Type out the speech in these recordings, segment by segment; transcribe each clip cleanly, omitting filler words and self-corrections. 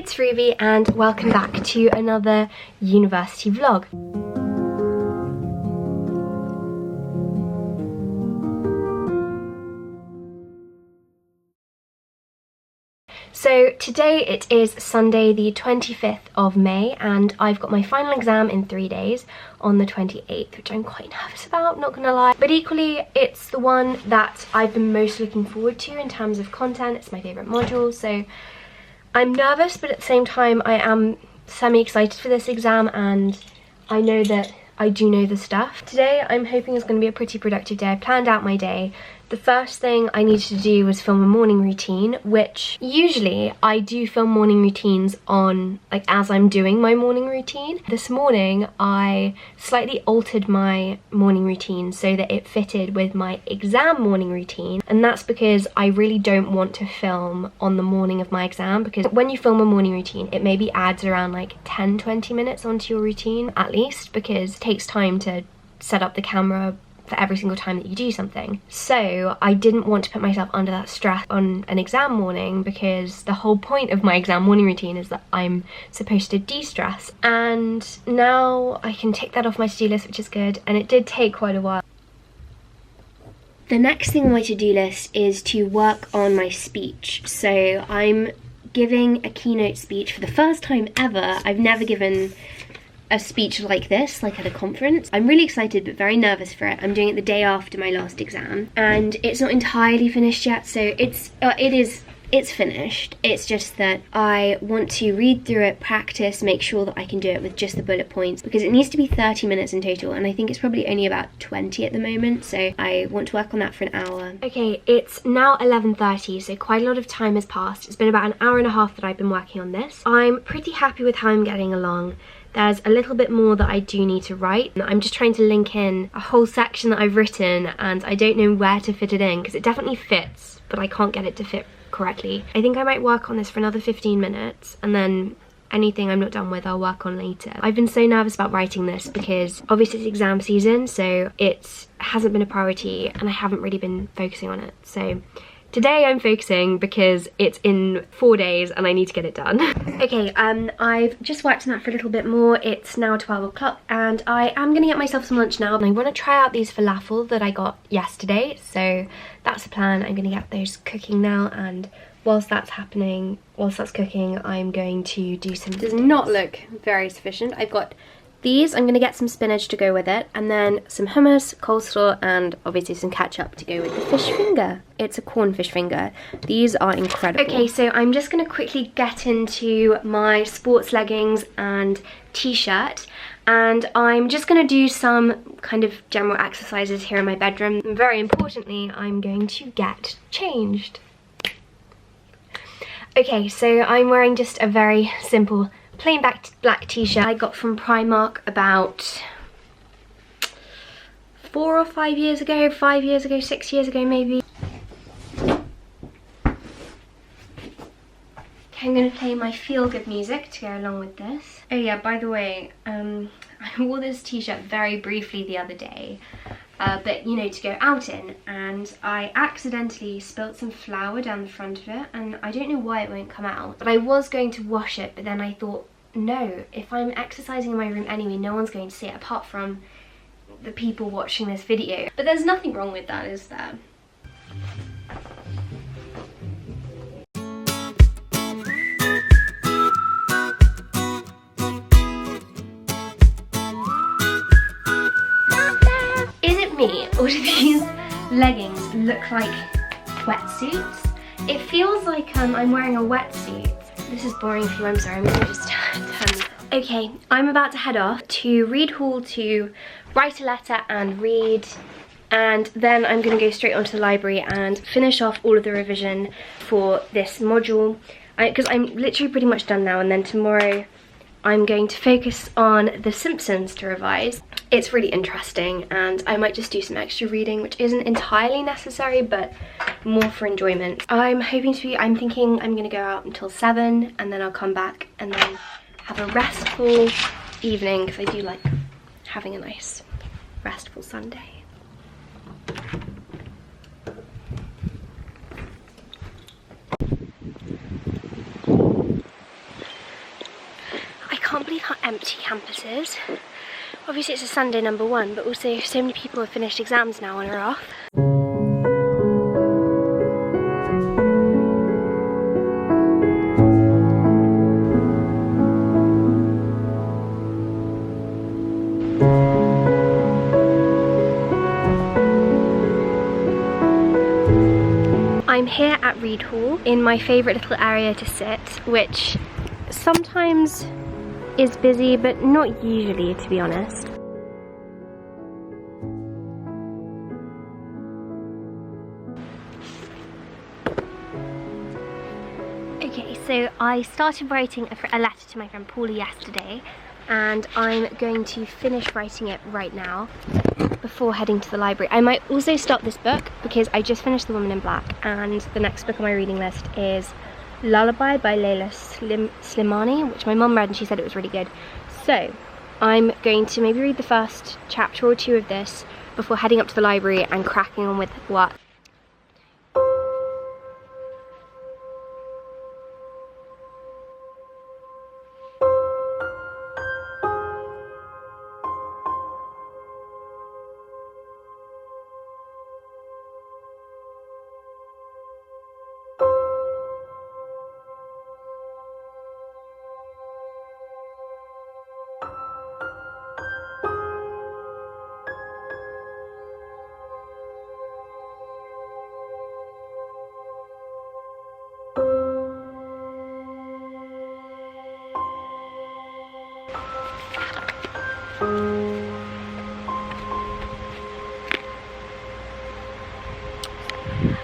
it's Ruby and welcome back to another university vlog. So today it is Sunday the 25th of May and I've got my final exam in 3 days on the 28th, which I'm quite nervous about, not gonna lie. But equally, it's the one that I've been most looking forward to in terms of content. It's my favourite module, so I'm nervous, but at the same time I am semi-excited for this exam and I know that I do know the stuff. Today I'm hoping is going to be a pretty productive day. I planned out my day. The first thing I needed to do was film a morning routine, which usually I do film morning routines on, like, as I'm doing my morning routine. This morning I slightly altered my morning routine so that it fitted with my exam morning routine, and that's because I really don't want to film on the morning of my exam, because when you film a morning routine it maybe adds around like 10-20 minutes onto your routine at least, because it takes time to set up the camera for every single time that you do something. So I didn't want to put myself under that stress on an exam morning, because the whole point of my exam morning routine is that I'm supposed to de-stress, and now I can tick that off my to-do list, which is good, and it did take quite a while. The next thing on my to-do list is to work on my speech. So I'm giving a keynote speech for the first time ever. I've never given a speech like this, like at a conference. I'm really excited but very nervous for it. I'm doing it the day after my last exam and it's not entirely finished yet, so it's finished. It's just that I want to read through it, practice, make sure that I can do it with just the bullet points, because it needs to be 30 minutes in total and I think it's probably only about 20 at the moment, so I want to work on that for an hour. Okay, it's now 11:30, so quite a lot of time has passed. It's been about an hour and a half that I've been working on this. I'm pretty happy with how I'm getting along. There's a little bit more that I do need to write. I'm just trying to link in a whole section that I've written and I don't know where to fit it in, because it definitely fits, but I can't get it to fit correctly. I think I might work on this for another 15 minutes and then anything I'm not done with I'll work on later. I've been so nervous about writing this because obviously it's exam season, so it hasn't been a priority and I haven't really been focusing on it. So today I'm focusing because it's in 4 days and I need to get it done. Okay, I've just worked on that for a little bit more. It's now 12 o'clock and I am gonna get myself some lunch now, and I want to try out these falafel that I got yesterday, so that's the plan. I'm gonna get those cooking now, and whilst that's cooking, I'm going to do some... Does not look very sufficient. I've got these. I'm gonna get some spinach to go with it, and then some hummus, coleslaw, and obviously some ketchup to go with the fish finger. It's a cornfish finger. These are incredible. Okay, so I'm just gonna quickly get into my sports leggings and t-shirt, and I'm just gonna do some kind of general exercises here in my bedroom. And very importantly, I'm going to get changed. Okay, so I'm wearing just a very simple plain black t-shirt I got from Primark about 4 or 5 years ago, 5 years ago, 6 years ago maybe. Okay, I'm going to play my feel-good music to go along with this. Oh yeah, by the way, I wore this t-shirt very briefly the other day, but you know, to go out in, and I accidentally spilt some flour down the front of it, and I don't know why it won't come out, but I was going to wash it, but then I thought, no, if I'm exercising in my room anyway, no one's going to see it apart from the people watching this video. But there's nothing wrong with that, is there? Is it me, or do these leggings look like wetsuits? It feels like I'm wearing a wetsuit. This is boring for you, I'm sorry, I'm gonna just turn this. Okay, I'm about to head off to Read Hall to write a letter and read, and then I'm gonna go straight onto the library and finish off all of the revision for this module, because I'm literally pretty much done now, and then tomorrow I'm going to focus on The Simpsons to revise. It's really interesting and I might just do some extra reading, which isn't entirely necessary but more for enjoyment. I'm thinking I'm gonna go out until 7 and then I'll come back and then have a restful evening, because I do like having a nice restful Sunday. empty campuses. Obviously it's a Sunday number one, but also so many people have finished exams now and are off. I'm here at Reed Hall in my favourite little area to sit, which sometimes is busy but not usually, to be honest. Okay, so I started writing a letter to my friend Paula yesterday, and I'm going to finish writing it right now before heading to the library. I might also start this book because I just finished The Woman in Black, and the next book on my reading list is Lullaby by Layla Slimani, which my mum read and she said it was really good. So I'm going to maybe read the first chapter or two of this before heading up to the library and cracking on with work.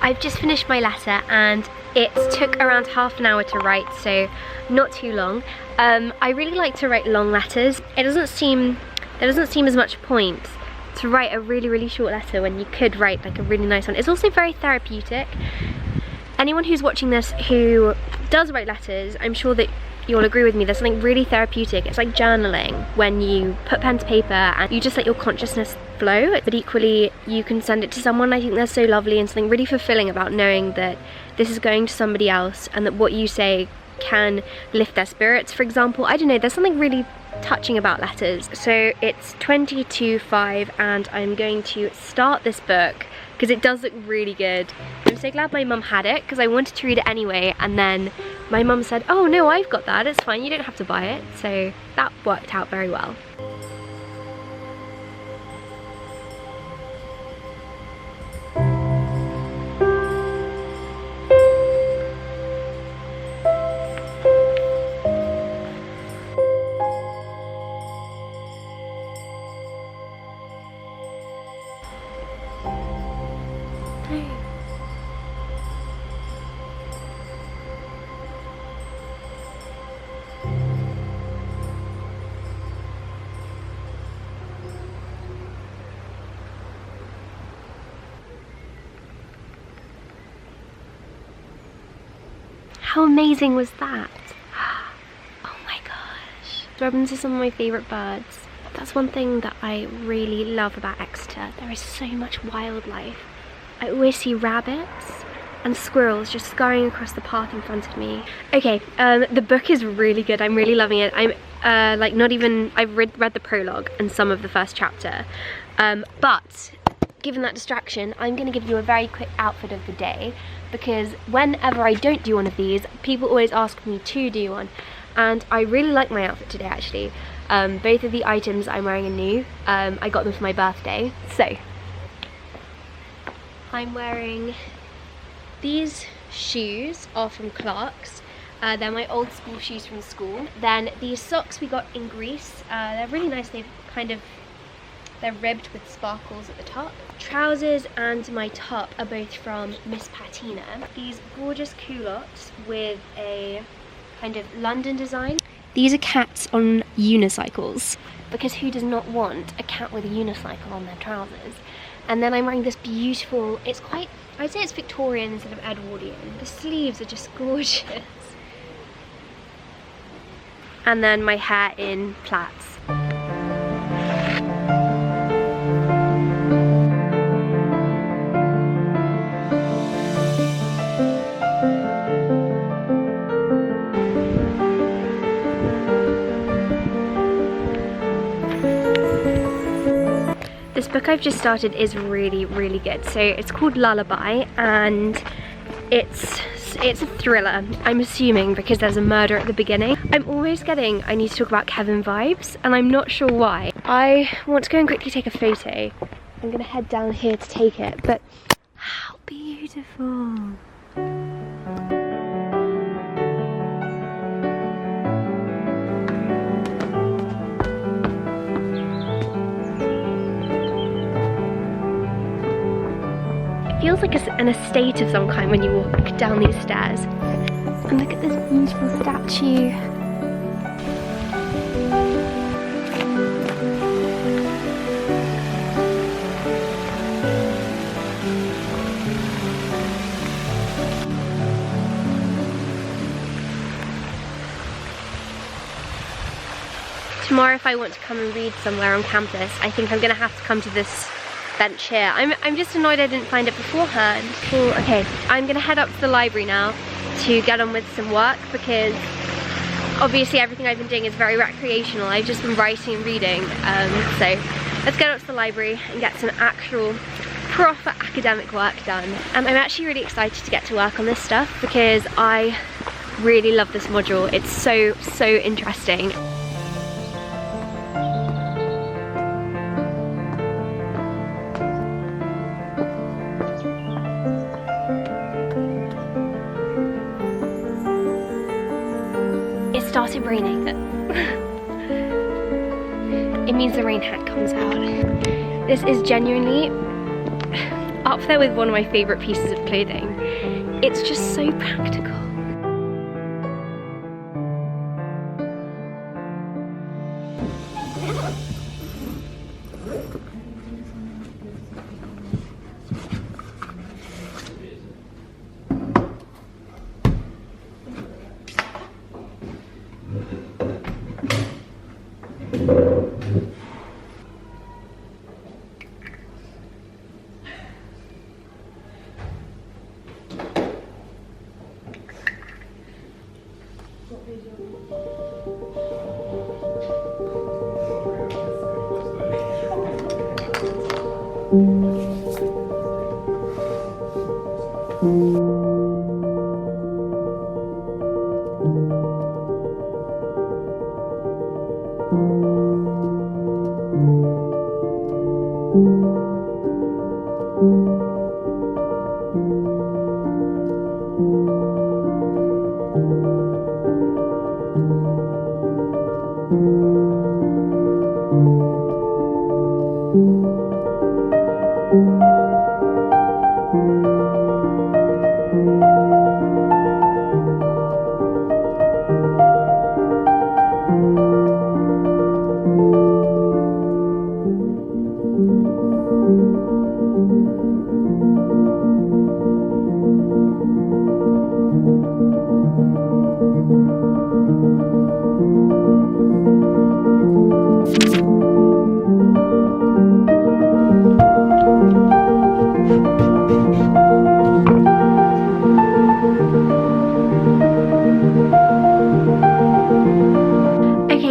I've just finished my letter and it took around half an hour to write, so not too long. I really like to write long letters. There doesn't seem as much point to write a really short letter when you could write like a really nice one. It's also very therapeutic. Anyone who's watching this who does write letters, I'm sure that you'll agree with me, there's something really therapeutic. It's like journaling when you put pen to paper and you just let your consciousness flow, but equally you can send it to someone. I think that's so lovely and something really fulfilling about knowing that this is going to somebody else and that what you say can lift their spirits, for example. I don't know, there's something really touching about letters. So it's 20 to 5 and I'm going to start this book because it does look really good. I'm so glad my mum had it because I wanted to read it anyway, and then my mum said, oh no, I've got that, it's fine, you don't have to buy it. So that worked out very well. How amazing was that? Oh my gosh. Robins are some of my favourite birds. That's one thing that I really love about Exeter. There is so much wildlife. I always see rabbits and squirrels just scurrying across the path in front of me. Okay, the book is really good. I'm really loving it. I'm I've read the prologue and some of the first chapter. But given that distraction, I'm going to give you a very quick outfit of the day, because whenever I don't do one of these, people always ask me to do one, and I really like my outfit today actually. Both of the items I'm wearing are new. I got them for my birthday. So I'm wearing these shoes are from Clark's. They're my old school shoes from school. Then these socks we got in Greece. They're really nice. They're ribbed with sparkles at the top. Trousers and my top are both from Miss Patina. These gorgeous culottes with a kind of London design. These are cats on unicycles, because who does not want a cat with a unicycle on their trousers? And then I'm wearing this beautiful, it's quite, I'd say it's Victorian instead of Edwardian. The sleeves are just gorgeous. And then my hair in plaits. This book I've just started is really, really good. So it's called Lullaby, and it's a thriller, I'm assuming, because there's a murder at the beginning. I'm always getting I need to talk about Kevin vibes, and I'm not sure why. I want to go and quickly take a photo. I'm gonna head down here to take it, but how beautiful. It feels like an estate of some kind when you walk down these stairs. And look at this beautiful statue. Tomorrow, if I want to come and read somewhere on campus, I think I'm gonna have to come to this bench here. I'm just annoyed I didn't find it beforehand. Cool, okay. I'm gonna head up to the library now to get on with some work, because obviously everything I've been doing is very recreational. I've just been writing and reading. So let's get up to the library and get some actual proper academic work done. And I'm actually really excited to get to work on this stuff because I really love this module. It's so interesting. It started raining. It means the rain hat comes out. This is genuinely up there with one of my favourite pieces of clothing. It's just so practical.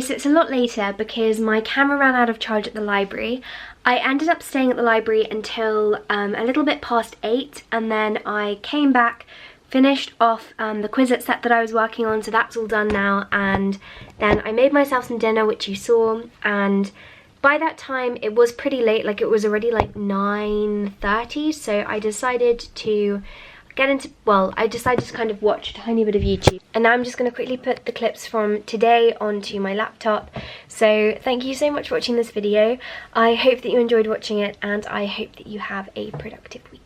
So it's a lot later because my camera ran out of charge at the library. I ended up staying at the library until a little bit past 8, and then I came back, finished off the Quizlet set that I was working on, so that's all done now, and then I made myself some dinner, which you saw, and by that time it was pretty late, like it was already like 9:30, so I decided to I decided to kind of watch a tiny bit of YouTube. And now I'm just going to quickly put the clips from today onto my laptop. So thank you so much for watching this video. I hope that you enjoyed watching it, and I hope that you have a productive week.